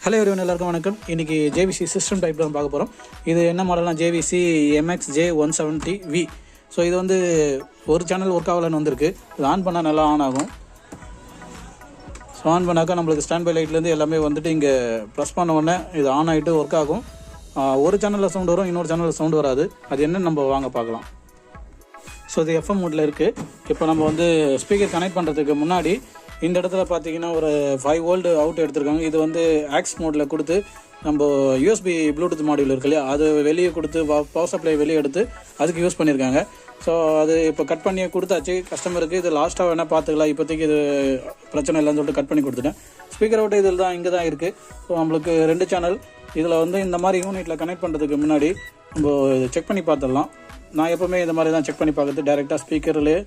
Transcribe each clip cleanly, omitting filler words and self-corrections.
Hello everyone, எல்லாருக்கும் வணக்கம். இன்றைக்கி ஜேவிசி சிஸ்டம் டைப் தான் பார்க்க போகிறோம். இது என்ன மாடல்னா ஜேவிசி MXJ170V. ஸோ இது வந்து ஒரு சேனல் ஒர்க் ஆகலன்னு வந்திருக்கு. இது ஆன் பண்ணால் நல்லா ஆன் ஆகும். ஸோ ஆன் பண்ணாக்கா நம்மளுக்கு ஸ்டாண்ட் பை லைட்லேருந்து எல்லாமே வந்துட்டு இங்கே ப்ரெஸ் பண்ண உடனே இது ஆன் ஆகிட்டு ஒர்க் ஆகும். ஒரு சேனலில் சவுண்ட் வரும், இன்னொரு சேனலில் சவுண்ட் வராது. அது என்னன்னு நம்ம வாங்க பார்க்கலாம். ஸோ இது FM மோடில் இருக்குது. இப்போ நம்ம வந்து ஸ்பீக்கர் கனெக்ட் பண்ணுறதுக்கு முன்னாடி இந்த இடத்துல பார்த்தீங்கன்னா ஒரு 5 வோல்ட் அவுட் எடுத்திருக்காங்க. இது வந்து ஆக்ஸ் மோடில் கொடுத்து நம்ம USB ப்ளூடூத் மாடியூல் இருக்கு இல்லையா, அது வெளியே கொடுத்து பவர் சப்ளை வெளியே எடுத்து அதுக்கு யூஸ் பண்ணியிருக்காங்க. ஸோ அது இப்போ கட் பண்ணி கொடுத்தாச்சு கஸ்டமருக்கு. இது லாஸ்ட்டாக வேணால் பார்த்துக்கலாம், இப்போதைக்கு இது பிரச்சனை இல்லைன்னு சொல்லிட்டு கட் பண்ணி கொடுத்துட்டேன். ஸ்பீக்கர் அவுட் இதில் தான் இங்கே தான் இருக்குது. ஸோ நம்மளுக்கு 2 சேனல் இதில் வந்து இந்த மாதிரி யூனிட்டில் கனெக்ட் பண்ணுறதுக்கு முன்னாடி நம்ம செக் பண்ணி பார்த்துடலாம். நான் எப்போவுமே இந்த மாதிரி தான் செக் பண்ணி பார்க்குறது. டேரெக்டாக ஸ்பீக்கர்லேயே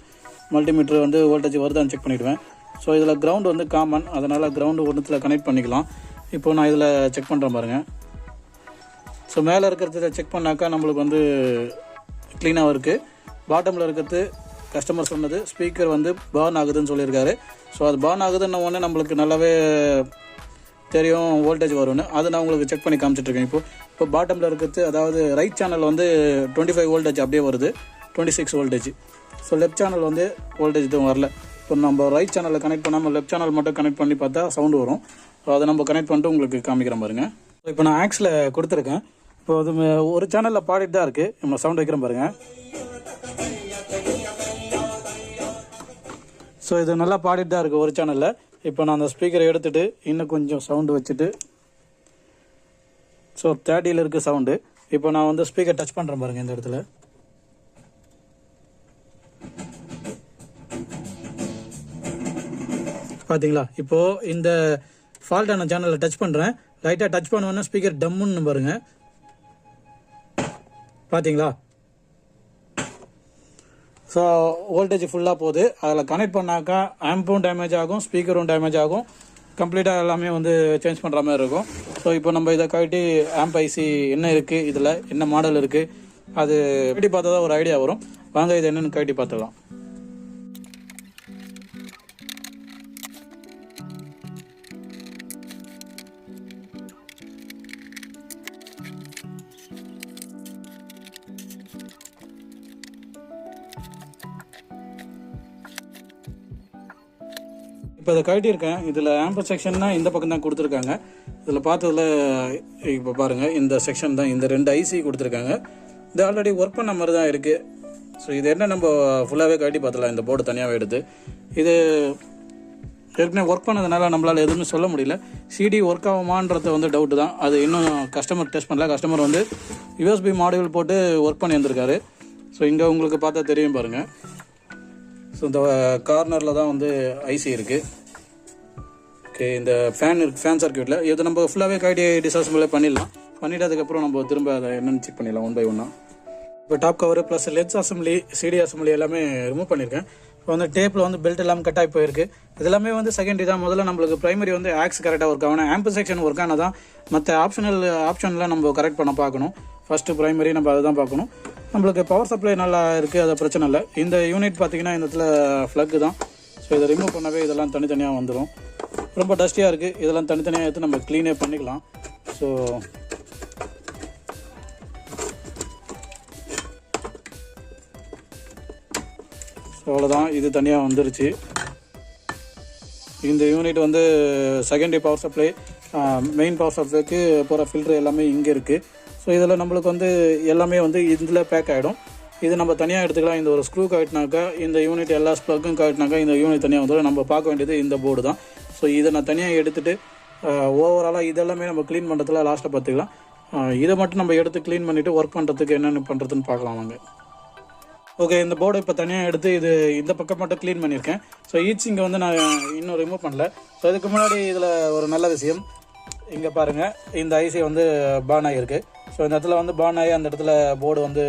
மல்டிமீட்டர் வந்து வோல்டேஜ் வருதான்னு செக் பண்ணிவிடுவேன். ஸோ இதில் கிரவுண்ட் வந்து காமன், அதனால் கிரவுண்டு ஒன்றுத்தில் கனெக்ட் பண்ணிக்கலாம். இப்போது நான் இதில் செக் பண்ணுறேன் பாருங்கள். ஸோ மேலே இருக்கிறத செக் பண்ணாக்கா நம்மளுக்கு வந்து க்ளீனாக இருக்குது. பாட்டமில் இருக்கிறது கஸ்டமர் சொன்னது ஸ்பீக்கர் வந்து பர்ன் ஆகுதுன்னு சொல்லியிருக்காரு. ஸோ அது பர்ன் ஆகுதுன்னு ஒன்று நம்மளுக்கு நல்லாவே தெரியும், வோல்டேஜ் வரும்னு. அது நான் உங்களுக்கு செக் பண்ணி காமிச்சிட்ருக்கேன். இப்போ பாட்டமில் இருக்கிறது, அதாவது ரைட் சேனல் வந்து 25 வோல்டேஜ் அப்படியே வருது, 26 வோல்டேஜ். ஸோ லெஃப்ட் சேனல் வந்து வோல்டேஜ் எதுவும் வரல. இப்போ நம்ம ரைட் சேனலில் கனெக்ட் பண்ணாமல் லெஃப்ட் சேனல் மட்டும் கனெக்ட் பண்ணி பார்த்தா சவுண்டு வரும். ஸோ அதை நம்ம கனெக்ட் பண்ணிட்டு உங்களுக்கு காமிக்கிறேன் பாருங்கள். ஸோ இப்போ நான் ஆக்ஸில் கொடுத்துருக்கேன். இப்போ அது ஒரு சேனலில் பாடிட்டு தான் இருக்குது. நம்ம சவுண்ட் வைக்கிறேன் பாருங்கள். ஸோ இது நல்லா பாடிட்டு தான் இருக்குது ஒரு சேனலில். இப்போ நான் அந்த ஸ்பீக்கரை எடுத்துகிட்டு இன்னும் கொஞ்சம் சவுண்டு வச்சுட்டு, ஸோ 30 இருக்குது சவுண்டு. இப்போ நான் வந்து ஸ்பீக்கர் டச் பண்ணுறேன் பாருங்கள். இந்த இடத்துல பார்த்தீங்களா? இப்போது இந்த ஃபால்ட்டான சேனலில் டச் பண்ணுறேன். லைட்டாக டச் பண்ணுவேன்னா ஸ்பீக்கர் டம்முன்னு பாருங்கள். பார்த்தீங்களா? ஸோ வோல்டேஜ் ஃபுல்லாக போகுது. அதில் கனெக்ட் பண்ணாக்கா ஆம்பும் டேமேஜ் ஆகும், ஸ்பீக்கரும் டேமேஜ் ஆகும். கம்ப்ளீட்டாக எல்லாமே வந்து சேஞ்ச் பண்ணுற மாதிரி இருக்கும். ஸோ இப்போ நம்ம இதை கழட்டி ஆம்ப் ஐசி என்ன இருக்குது, இதில் என்ன மாடல் இருக்குது, அது கழட்டி பார்த்தா தான் ஒரு ஐடியா வரும். வாங்க இது என்னென்னு கழட்டி பார்த்துக்கலாம். இப்போ இதை கழட்டியிருக்கேன். இதில் ஆம்பர் செக்ஷன்னா இந்த பக்கம் தான் கொடுத்துருக்காங்க. இதில் பார்த்ததில் இப்போ பாருங்கள், இந்த செக்ஷன் தான், இந்த 2 ஐசி கொடுத்துருக்காங்க. இது ஆல்ரெடி ஒர்க் பண்ண மாதிரி தான் இருக்குது. ஸோ இது என்ன நம்ம ஃபுல்லாகவே கழட்டி பார்த்துலாம். இந்த போர்டு தனியாகவே எடுத்து இது ஏற்கனவே ஒர்க் பண்ணதுனால நம்மளால் எதுவுமே சொல்ல முடியல. சிடி ஒர்க் ஆகுமான்றது வந்து டவுட்டு தான். அது இன்னும் கஸ்டமர் டெஸ்ட் பண்ணல. கஸ்டமர் வந்து USB மாடியூல் போட்டு ஒர்க் பண்ணி வந்திருக்காரு. ஸோ இங்கே உங்களுக்கு பார்த்தா தெரியும் பாருங்கள். ஸோ இந்த கார்னரில் தான் வந்து ஐசி இருக்குது. ஓகே, இந்த ஃபேன் இருக்குது, ஃபேன் சர்க்யூட்டில். இது நம்ம ஃபுல்லாகவே கழட்டி டிஸ்அசம்பிளே பண்ணிடலாம். பண்ணிவிட்டு அதுக்கப்புறம் நம்ம திரும்ப அதை என்னென்னு செக் பண்ணிடலாம் 1 by 1. இப்போ top cover plus lens assembly, CD assembly எல்லாமே ரிமூவ் பண்ணியிருக்கேன். இப்போ வந்து டேப்பில் வந்து பெல்ட் எல்லாம் கட் ஆகி போயிருக்கு. இது எல்லாமே வந்து செகண்டரி தான். முதல்ல நம்மளுக்கு ப்ரைமரி வந்து ஆக்ஸ் கரெக்டாக ஒர்க் ஆகணும், ஆம்பு செக்ஷன் ஒர்க் ஆனால் தான் மற்ற ஆப்ஷனில் நம்ம கரெக்ட் பண்ண பார்க்கணும். ஃபஸ்ட்டு ப்ரைமரி நம்ம அதை தான் பார்க்கணும். நம்மளுக்கு பவர் சப்ளை நல்லா இருக்குது, அது பிரச்சனை இல்லை. இந்த யூனிட் பார்த்திங்கன்னா இந்த இடத்துல ஃப்ளக்கு தான். ஸோ இதை ரிமூவ் பண்ணவே இதெல்லாம் தனித்தனியாக வந்துடும். ரொம்ப டஸ்டியாக இருக்குது. இதெல்லாம் தனித்தனியாக எடுத்து நம்ம க்ளீனே பண்ணிக்கலாம். ஸோ அவ்வளோதான், இது தனியாக வந்துருச்சு. இந்த யூனிட் வந்து secondary power supply, main power சப்ளைக்கு போகிற ஃபில்ட்ரு எல்லாமே இங்கே இருக்குது. ஸோ இதில் நம்மளுக்கு வந்து எல்லாமே வந்து இதில் பேக் ஆகிடும். இது நம்ம தனியாக எடுத்துக்கலாம். இந்த ஒரு ஸ்க்ரூ கட்டினாக்கா இந்த யூனிட் எல்லா ஸ்ப்ளக்கும் கட்டினாக்கா இந்த யூனிட் தனியாக வந்துடும். நம்ம பார்க்க வேண்டியது இந்த போர்டு தான். ஸோ இதை நான் தனியாக எடுத்துகிட்டு ஓவராலாக இதெல்லாமே நம்ம க்ளீன் பண்ணுறதுல லாஸ்ட்டாக பார்த்துக்கலாம். இதை மட்டும் நம்ம எடுத்து க்ளீன் பண்ணிவிட்டு ஒர்க் பண்ணுறதுக்கு என்னென்ன பண்ணுறதுன்னு பார்க்கலாம் வாங்க. ஓகே, இந்த போர்டை இப்போ தனியாக எடுத்து இது இந்த பக்கம் மட்டும் க்ளீன் பண்ணியிருக்கேன். ஸோ இங்கே வந்து நான் இன்னும் ரிமூவ் பண்ணல. ஸோ இதுக்கு முன்னாடி இதில் ஒரு நல்ல விஷயம், இங்கே பாருங்கள், இந்த ஐசி வந்து பர்ன் ஆகிருக்கு. ஸோ இந்த இடத்துல வந்து பர்ன் ஆகி அந்த இடத்துல போர்டு வந்து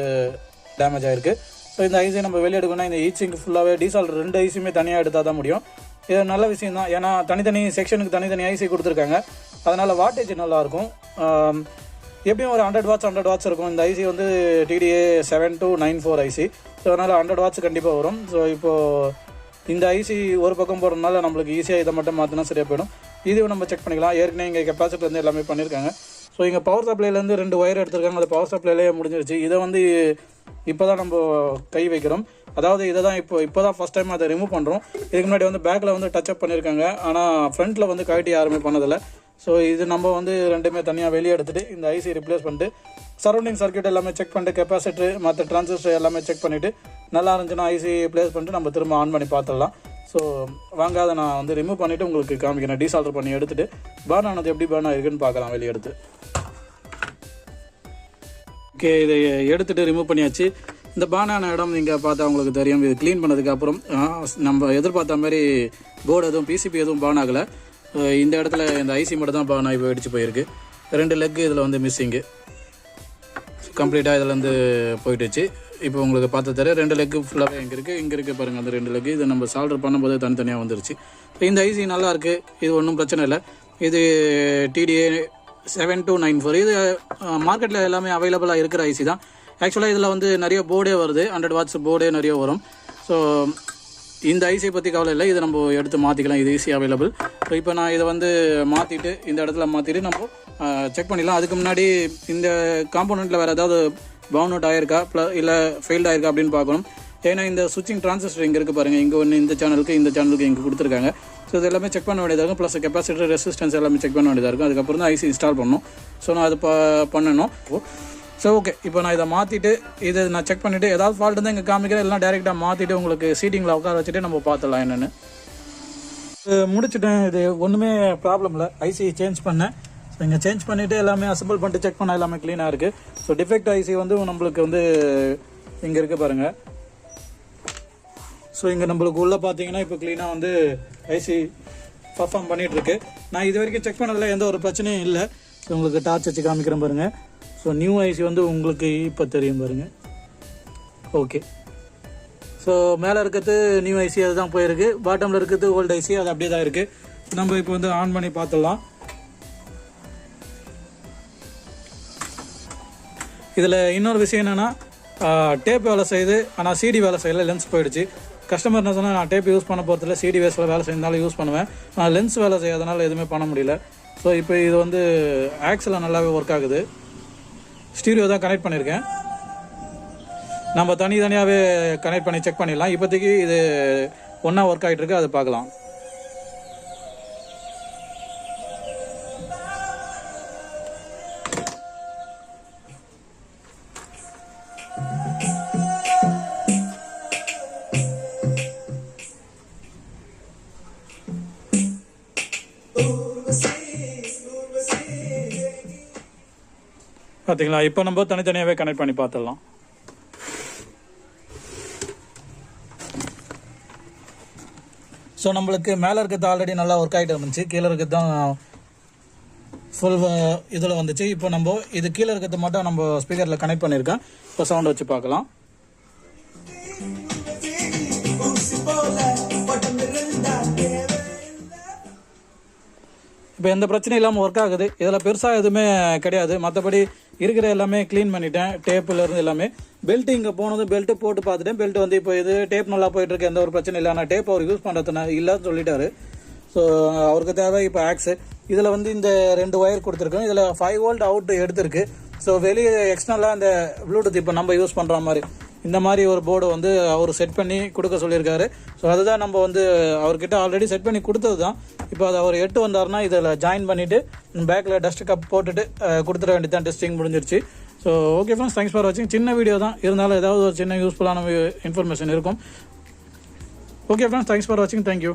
டேமேஜ் ஆகிருக்கு. ஸோ இந்த ஐசி நம்ம வெளியே எடுக்கணும்னா இந்த ஈச்சிங் ஃபுல்லாகவே டீசால் 2 ஐசியுமே தனியாக எடுத்தால் தான் முடியும். இது நல்ல விஷயம் தான். ஏன்னா தனித்தனி செக்ஷனுக்கு தனித்தனி ஐசி கொடுத்துருக்காங்க. அதனால் வாட்டேஜ் நல்லாயிருக்கும். எப்படியும் ஒரு 100 வாட்ஸ் இருக்கும். இந்த ஐசி வந்து TDA 7294 ஐசி. ஸோ அதனால் 100 வாட்ஸ் கண்டிப்பாக வரும். ஸோ இப்போது இந்த ஐசி ஒரு பக்கம் போடுறதுனால நம்மளுக்கு ஈஸியாக இதை மட்டும் மாற்றினா சரியாக போயிடும். இதுவும் நம்ம செக் பண்ணிக்கலாம். ஏற்கனவே இங்கே கெப்பாசிட்டிலேருந்து எல்லாமே பண்ணியிருக்காங்க. ஸோ இங்கே பவர் சப்ளைலேருந்து 2 ஒயர் எடுத்திருக்காங்க. அது பவர் சப்ளைலேயே முடிஞ்சிருச்சு. இதை வந்து இப்போ தான் நம்ம கை வைக்கிறோம். அதாவது இதை தான் இப்போ தான் ஃபஸ்ட் டைம் அதை ரிமூவ் பண்ணுறோம். இதுக்கு முன்னாடி வந்து பேக்கில் வந்து டச்சப் பண்ணியிருக்காங்க. ஆனால் ஃப்ரண்ட்டில் வந்து கழட்டி யாருமே பண்ணதில்லை. ஸோ இது நம்ம வந்து ரெண்டுமே தனியாக வெளியே எடுத்துகிட்டு இந்த ஐசி ரிப்ளேஸ் பண்ணிட்டு சரௌண்டிங் சர்க்யூட் எல்லாமே செக் பண்ணிட்டு கெப்பாசிட்டர் மற்ற டிரான்சிஸ்டர் எல்லாமே செக் பண்ணிவிட்டு நல்லா இருந்துச்சுன்னா ஐசி ப்ளேஸ் பண்ணிட்டு நம்ம திரும்ப ஆன் பண்ணி பார்த்துடலாம். ஸோ வாங்க அதை நான் வந்து ரிமூவ் பண்ணிவிட்டு உங்களுக்கு காமிக்கிறேன். டீசால்டர் பண்ணி எடுத்துகிட்டு பர்ன் ஆனது எப்படி பர்ன் ஆகிருக்குன்னு பார்க்கலாம் வெளியே எடுத்து. ஓகே, இதை எடுத்துகிட்டு ரிமூவ் பண்ணியாச்சு. இந்த பானான இடம் நீங்கள் பார்த்தா உங்களுக்கு தெரியும். இது க்ளீன் பண்ணதுக்கப்புறம் நம்ம எதிர்பார்த்த மாதிரி போர்டு எதுவும் பிசிபி எதுவும் பான் ஆகலை. இந்த இடத்துல இந்த ஐசி மட்டும் தான் பான் ஆகி வெடிச்சு போயிருக்கு. 2 லெக்கு இதில் வந்து மிஸ்ஸிங்கு கம்ப்ளீட்டாக இதில் வந்து போயிட்டுச்சு. இப்போ உங்களுக்கு பார்த்து தர 2 லெக்கு ஃபுல்லாகவே இங்கே இருக்குது பாருங்கள். அந்த 2 லெக்கு இது நம்ம சால்டர் பண்ணும்போது தனித்தனியாக வந்துருச்சு. இந்த ஐசி நல்லாயிருக்கு, இது ஒன்றும் பிரச்சனை இல்லை. இது TDA 7294. இது மார்க்கெட்டில் எல்லாமே அவைலபிளாக இருக்கிற ஐசி தான். ஆக்சுவலாக இதில் வந்து நிறைய போர்டே வருது, 100 வாட்ஸ் போர்டே நிறைய வரும். ஸோ இந்த ஐசியை பற்றி கவலை இல்லை, இதை நம்ம எடுத்து மாற்றிக்கலாம். இது ஈஸி அவைலபிள். ஸோ இப்போ நான் இதை வந்து மாற்றிட்டு இந்த இடத்துல மாற்றிட்டு நம்ம செக் பண்ணிடலாம். அதுக்கு முன்னாடி இந்த காம்போனண்ட்டில் வேறு ஏதாவது பவுன் அவுட் ஆயிருக்கா இல்லை ஃபெயில்ட் ஆயிருக்கா அப்படின்னு பார்க்கணும். ஏன்னா இந்த சுவிட்சிங் டிரான்சிஸ்டர் இங்கே இருக்குது பாருங்கள். இங்கே ஒன்று இந்த சேனலுக்கு இங்கே கொடுத்துருக்காங்க. ஸோ இது எல்லாமே செக் பண்ண வேண்டியதாக இருக்கும். ப்ளஸ் கெப்பாசிட்டர் ரெசிஸ்டன்ஸ் எல்லாமே செக் பண்ண வேண்டியதாக இருக்கும். அதுக்கப்புறம் தான் ஐசி இன்ஸ்டால் பண்ணணும். ஸோ நான் அது பண்ணணும். ஸோ ஓகே, இப்போ நான் இதை மாற்றிட்டு இதை நான் செக் பண்ணிவிட்டு ஏதாவது ஃபால்ட் இருந்தால் இங்கே காமிக்கிறேன். எல்லாம் டேரெக்டாக மாற்றிட்டு உங்களுக்கு சீட்டிங்கில் உட்கார வச்சுட்டு நம்ம பார்த்துடலாம் என்னென்னு. முடிச்சுட்டேன். இது ஒன்றுமே ப்ராப்ளம் இல்லை. ஐசி சேஞ்ச் பண்ணேன். ஸோ இங்கே சேஞ்ச் பண்ணிவிட்டு எல்லாமே அசம்பிள் பண்ணிட்டு செக் பண்ணால் எல்லாமே க்ளீனாக இருக்குது. ஸோ டிஃபெக்ட் ஐசி வந்து நம்மளுக்கு வந்து இங்கே இருக்குது பாருங்கள். ஸோ இங்கே நம்மளுக்கு உள்ளே பார்த்தீங்கன்னா இப்போ க்ளீனாக வந்து ஐசி பர்ஃபார்ம் பண்ணிகிட்ருக்கு. நான் இது வரைக்கும் செக் பண்ணதில் எந்த ஒரு பிரச்சனையும் இல்லை. ஸோ உங்களுக்கு டார்ச் வச்சு காமிக்கிறேன் பாருங்கள். ஸோ நியூ ஐசி வந்து உங்களுக்கு இப்போ தெரியும் பாருங்கள். ஓகே, ஸோ மேலே இருக்கிறது நியூ ஐசி அதுதான் போயிருக்கு. பாட்டமில் இருக்கிறது ஓல்டு ஐசி அது அப்படியே தான் இருக்குது. நம்ம இப்போ வந்து ஆன் பண்ணி பார்த்துடலாம். இதில் இன்னொரு விஷயம் என்னென்னா டேப் வேலை செய்யுது, ஆனால் சிடி வேலை செய்யலை, லென்ஸ் போயிடுச்சு. கஸ்டமர் என்ன சொன்னால் நான் டேப் யூஸ் பண்ண போகிறதில்ல, சிடி வேஸில் வேலை செய்யறதுனால யூஸ் பண்ணுவேன், ஆனால் லென்ஸ் வேலை செய்யாதனால எதுவுமே பண்ண முடியல. ஸோ இப்போ இது வந்து ஆக்ஸில் நல்லாவே ஒர்க் ஆகுது. ஸ்டீரியோ தான் கனெக்ட் பண்ணியிருக்கேன். நம்ம தனித்தனியாகவே கனெக்ட் பண்ணி செக் பண்ணிடலாம். இப்போதைக்கு இது ஒன்றா ஒர்க் ஆகிட்டு இருக்கு, அதை பார்க்கலாம். பார்த்தீங்களா? இப்போ நம்ம தனித்தனியாகவே கனெக்ட் பண்ணி பார்த்துடலாம். ஸோ நம்மளுக்கு மேலே இருக்கிறது ஆல்ரெடி நல்லா ஒர்க் ஆகிட்டு இருந்துச்சு, கீழே இருக்கிறது தான் ஃபுல் இதில் வந்துச்சு. இப்போ நம்ம இது கீழே இருக்கிறது மட்டும் நம்ம ஸ்பீக்கரில் கனெக்ட் பண்ணியிருக்கேன். இப்போ சவுண்ட் வச்சு பார்க்கலாம். இப்போ எந்த பிரச்சனையும் இல்லாமல் ஒர்க் ஆகுது. இதில் பெருசாக எதுவுமே கிடையாது. மற்றபடி இருக்கிற எல்லாமே க்ளீன் பண்ணிட்டேன். டேப்புலேருந்து எல்லாமே பெல்ட்டு இங்கே போனது பெல்ட்டு போட்டு பார்த்துட்டேன். பெல்ட் வந்து இப்போ இது டேப் நல்லா போயிட்டுருக்கு, எந்த ஒரு பிரச்சனை இல்லை. ஆனால் டேப் அவர் யூஸ் பண்ணுறதுனா இல்லைன்னு சொல்லிட்டாரு. ஸோ அவருக்கு தேவை இப்போ ஆக்ஸு. இதில் வந்து இந்த 2 ஒயர் கொடுத்துருக்கோம். இதில் 5 வோல்ட் அவுட் எடுத்திருக்கு. ஸோ வெளியே எக்ஸ்டர்னலாக இந்த ப்ளூடூத் இப்போ நம்ம யூஸ் பண்ணுற மாதிரி இந்த மாதிரி ஒரு போர்டு வந்து அவர் செட் பண்ணி கொடுக்க சொல்லியிருக்காரு. ஸோ அதுதான் நம்ம வந்து அவர்கிட்ட ஆல்ரெடி செட் பண்ணி கொடுத்தது தான். இப்போ அதை அவர் எட்டு வந்தார்னா இதில் ஜாயின் பண்ணிவிட்டு பேக்கில் டஸ்ட் கப் போட்டுட்டு கொடுத்துட வேண்டியது தான். டெஸ்டிங் முடிஞ்சிருச்சு. So okay friends, thanks for வாட்சிங். சின்ன வீடியோ தான் இருந்தாலும் ஏதாவது ஒரு சின்ன யூஸ்ஃபுல்லான இன்ஃபர்மேஷன் இருக்கும். ஓகே ஃப்ரெண்ட்ஸ், தேங்க்ஸ் ஃபார் வாட்சிங். தேங்க்யூ.